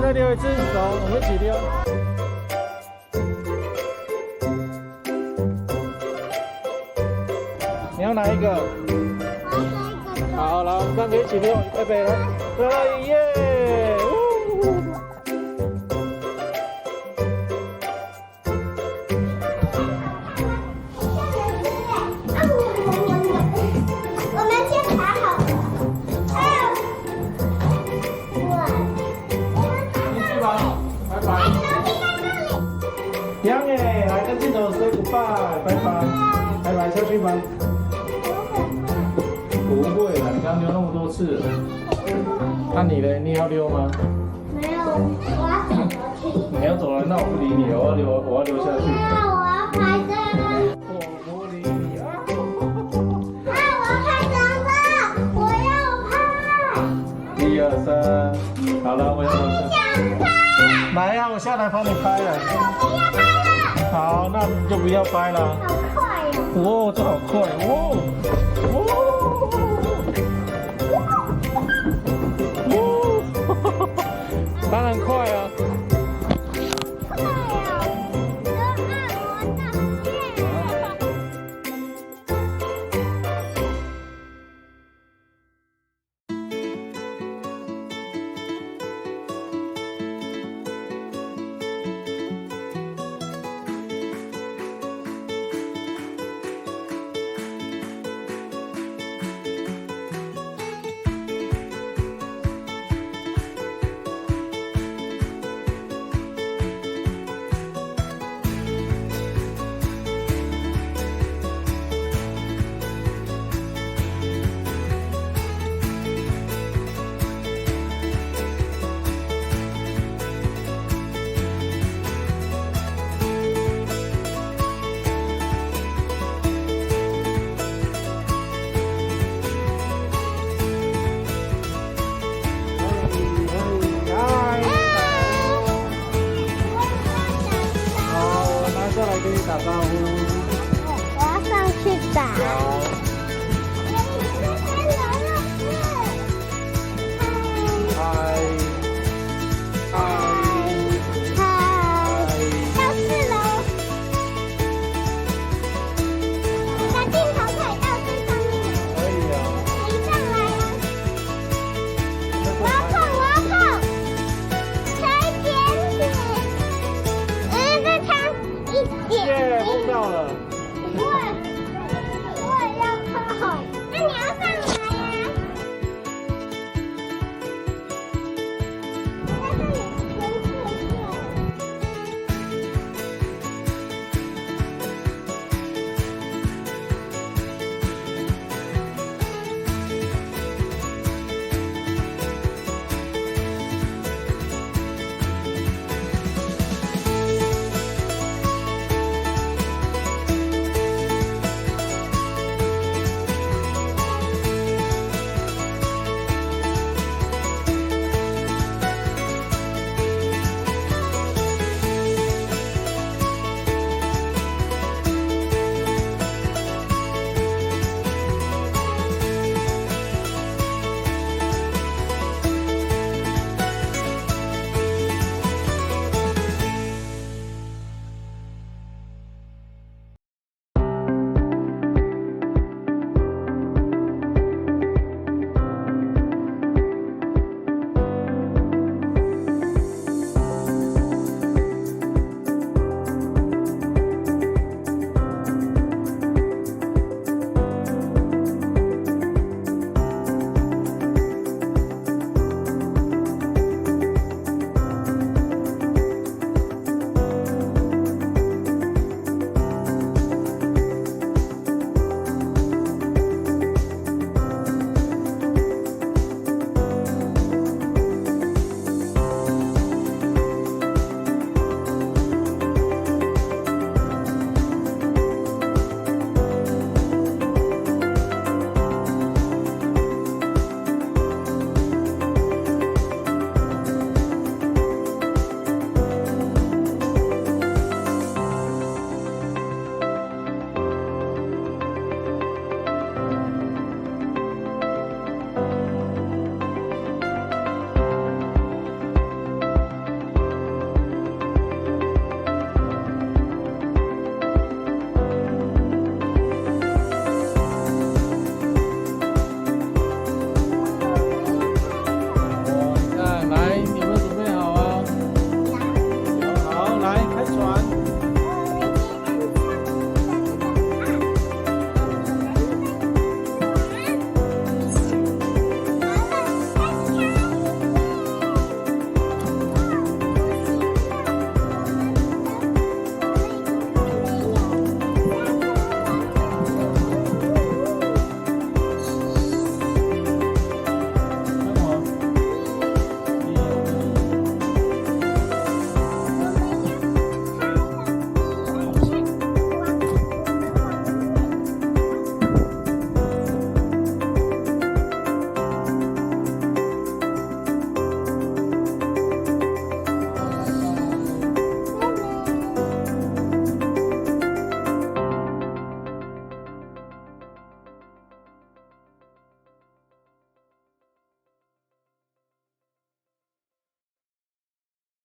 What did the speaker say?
再溜一次，走，我们一起溜。你要哪一个？好，来，我们三个一起溜，预备来，来，耶！我们先爬好了。继续吧，拜拜。杨耶，来跟镜头 say goodbye， 拜拜，拜拜，下去吧。不会啦，你刚刚溜那么多次了。那你呢？你要溜吗？没有，我要走楼梯。你要走了，那我不理你，我要溜下去。那我要拍这个。我不理你啊！啊，我要拍这个，我要拍。1、2、3，好了，我要上。想拍。来呀，我下来帮你拍了。我不要拍了。好，那你就不要拍了。好快哦。哇，这好快！哇，当然快